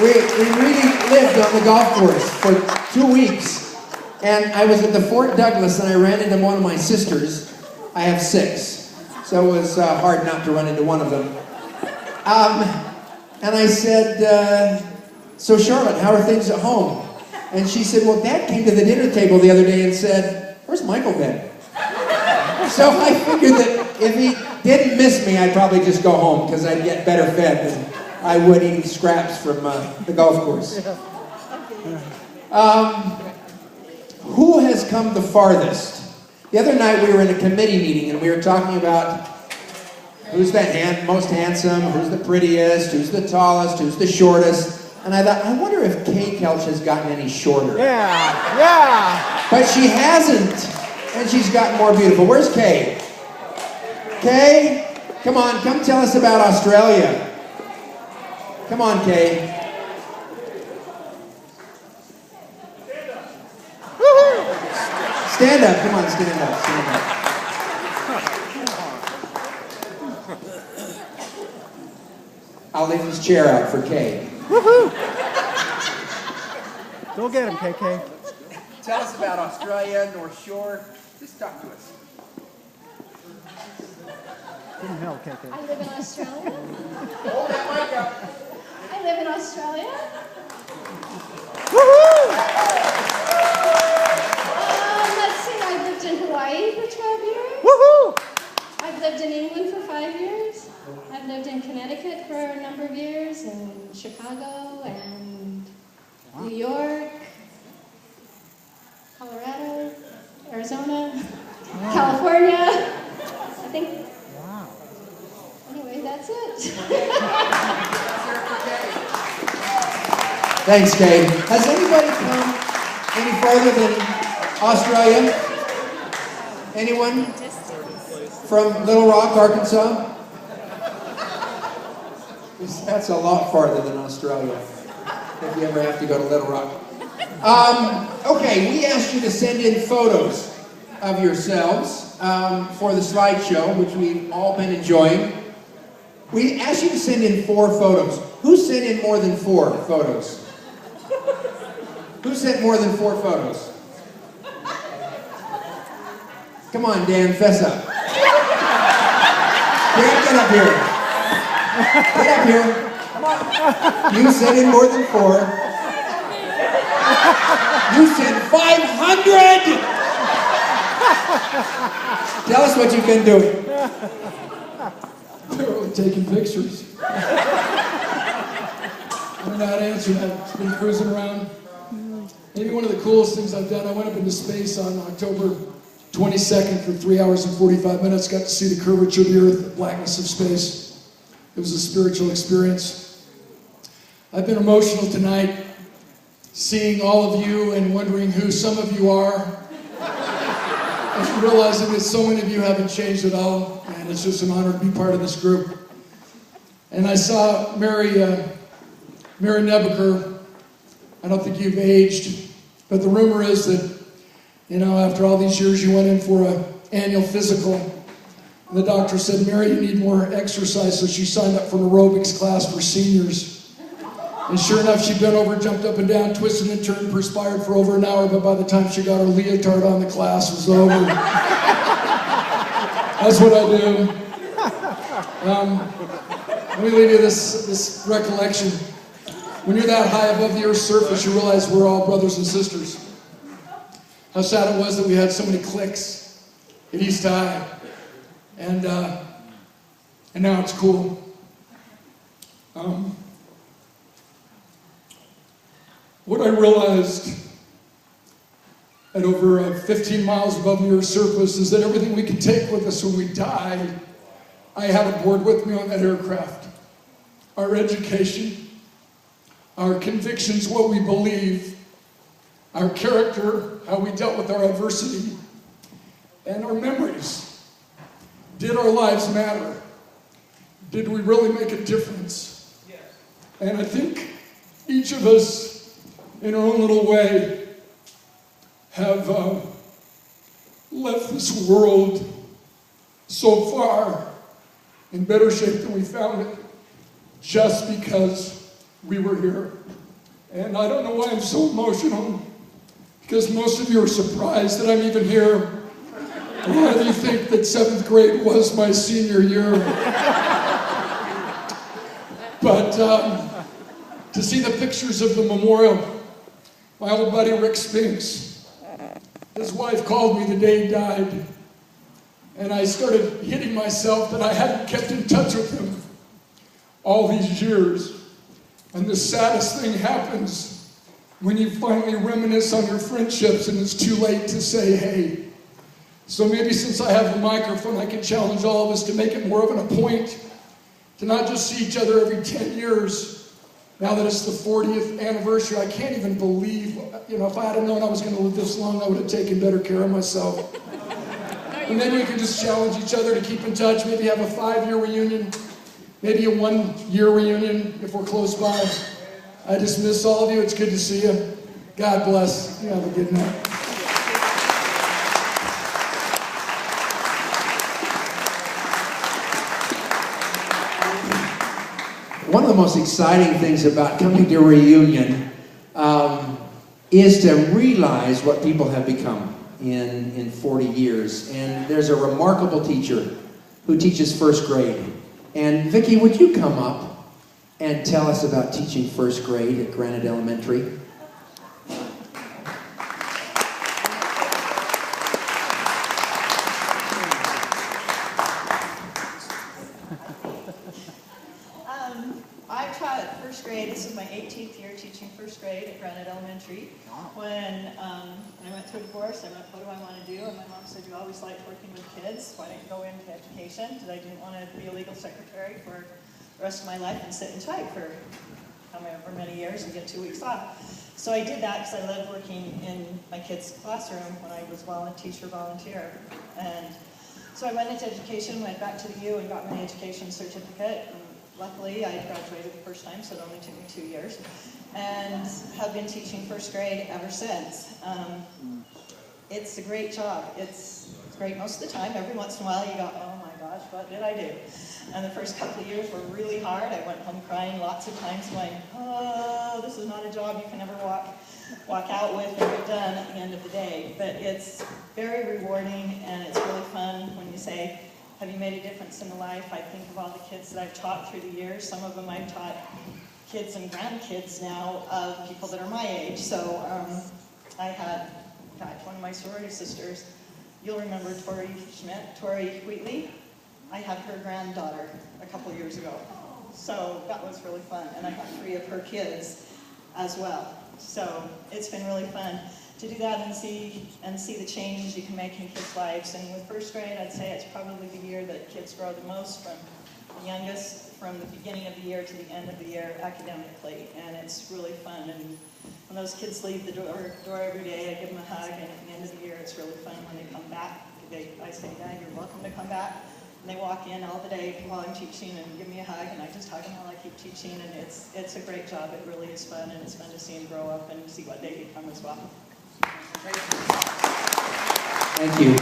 we really lived on the golf course for 2 weeks. And I was at the Fort Douglas and I ran into one of my sisters. I have 6. So it was hard not to run into one of them. And I said, so Charlotte, how are things at home? And she said, well, Dad came to the dinner table the other day and said, where's Michael been? So I figured that if he didn't miss me, I'd probably just go home because I'd get better fed than I would eating scraps from the golf course. Who has come the farthest? The other night we were in a committee meeting and we were talking about who's the most handsome, who's the prettiest, who's the tallest, who's the shortest. And I thought, I wonder if Kay Kelch has gotten any shorter. Yeah. But she hasn't. And she's gotten more beautiful. Where's Kay? Kay? Come on, come tell us about Australia. Come on, Kay. Stand up. Come on, stand up. Stand up. I'll leave this chair out for Kay. Woohoo! Go get him, KK. Tell us about Australia, North Shore. Just talk to us. Give him hell, KK. I live in Australia. Hold that mic up. I live in Australia. Woohoo! Let's see, I lived in Hawaii for 12 years. Woohoo! I've lived in England for 5 years. I've lived in Connecticut for a number of years, and Chicago, and New York, Colorado, Arizona, California. I think. Wow. Anyway, that's it. Thanks, Kay. Has anybody come any farther than Australia? Anyone? From Little Rock, Arkansas? That's a lot farther than Australia, if you ever have to go to Little Rock. Okay, we asked you to send in photos of yourselves for the slideshow, which we've all been enjoying. We asked you to send in 4 photos. Who sent in more than 4 photos? Who sent more than 4 photos? Come on, Dan, fess up. Dan, get up here. Get up here. You sent in more than 4. You sent 500! Tell us what you've been doing. They're only taking pictures. I don't know how to answer that. Just been cruising around. Maybe one of the coolest things I've done, I went up into space on October 22nd for 3 hours and 45 minutes. Got to see the curvature of the Earth, the blackness of space. It was a spiritual experience. I've been emotional tonight, seeing all of you and wondering who some of you are. And realizing that so many of you haven't changed at all. And it's just an honor to be part of this group. And I saw Mary Nebaker. I don't think you've aged, but the rumor is that, you know, after all these years you went in for an annual physical, and the doctor said, Mary, you need more exercise, so she signed up for an aerobics class for seniors. And sure enough, she bent over, jumped up and down, twisted and turned, perspired for over an hour, but by the time she got her leotard on, the class was over. That's what I do. Let me leave you this recollection. When you're that high above the Earth's surface, you realize we're all brothers and sisters. How sad it was that we had so many cliques at East High. And now it's cool. What I realized at over 15 miles above the Earth's surface is that everything we can take with us when we die, I had aboard with me on that aircraft. Our education, our convictions, what we believe, our character, how we dealt with our adversity, and our memories. Did our lives matter? Did we really make a difference? Yes. And I think each of us, in our own little way, have left this world so far in better shape than we found it, just because we were here. And I don't know why I'm so emotional, because most of you are surprised that I'm even here. A lot of you think that 7th grade was my senior year. But to see the pictures of the memorial, my old buddy Rick Spinks, his wife called me the day he died, and I started hitting myself that I hadn't kept in touch with him all these years. And the saddest thing happens when you finally reminisce on your friendships and it's too late to say, hey. So maybe since I have the microphone, I can challenge all of us to make it more of a point to not just see each other every 10 years. Now that it's the 40th anniversary, I can't even believe, if I had known I was going to live this long, I would have taken better care of myself. And then we can just challenge each other to keep in touch, maybe have a 5-year reunion, maybe a 1-year reunion if we're close by. I just miss all of you. It's good to see you. God bless. You have a good night. One of the most exciting things about coming to a reunion is to realize what people have become in 40 years. And there's a remarkable teacher who teaches 1st grade. And Vicki, would you come up and tell us about teaching 1st grade at Granite Elementary? I taught 1st grade. This is my 18th year teaching 1st grade at Granite Elementary. When I went through a divorce, I went, what do I want to do? And my mom said, you always liked working with kids. Why don't you go into education? Because I didn't want to be a legal secretary for the rest of my life and sit and type for however many years and get 2 weeks off. So I did that because I loved working in my kids' classroom when I was teacher volunteer. And so I went into education, went back to the U and got my education certificate. And luckily, I graduated the first time, so it only took me 2 years. And have been teaching 1st grade ever since. It's a great job. It's great most of the time. Every once in a while you go, oh my gosh, what did I do? And the first couple of years were really hard. I went home crying lots of times going, oh, this is not a job you can ever walk out with and get done at the end of the day. But it's very rewarding and it's really fun when you say, have you made a difference in the life? I think of all the kids that I've taught through the years. Some of them I've taught kids and grandkids now of people that are my age. So I had, in fact, one of my sorority sisters, you'll remember Tori Wheatley. I had her granddaughter a couple years ago. So that was really fun. And I have 3 of her kids as well. So it's been really fun to do that and see the changes you can make in kids' lives. And with 1st grade, I'd say it's probably the year that kids grow the most, from the youngest, from the beginning of the year to the end of the year academically. And it's really fun. And when those kids leave the door every day, I give them a hug. And at the end of the year, it's really fun when they come back. I say, Dad, you're welcome to come back. And they walk in all the day while I'm teaching and give me a hug, and I just hug them while I keep teaching. And it's a great job. It really is fun, and it's fun to see them grow up and see what they become as well. Thank you.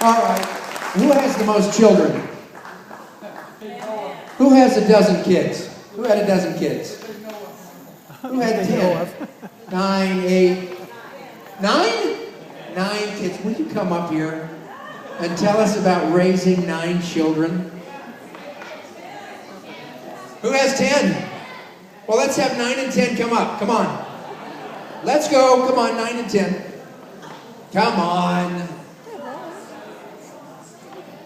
All right. Who has the most children? Who has a dozen kids? Who had a dozen kids? Who had 10? 9, 8, 9? 9 kids. Will you come up here and tell us about raising 9 children? Who has 10? Well, let's have 9 and 10 come up. Come on. Let's go. Come on, 9 and 10. Come on.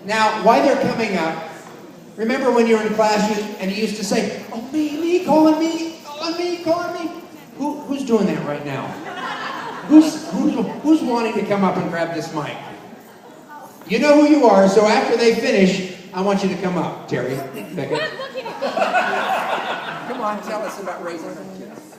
Now, while they're coming up, remember when you were in class and you used to say, oh, me, calling me. Who's doing that right now? Who's wanting to come up and grab this mic? You know who you are, so after they finish, I want you to come up. Terry, Becca. Come on, tell us about raising our kids.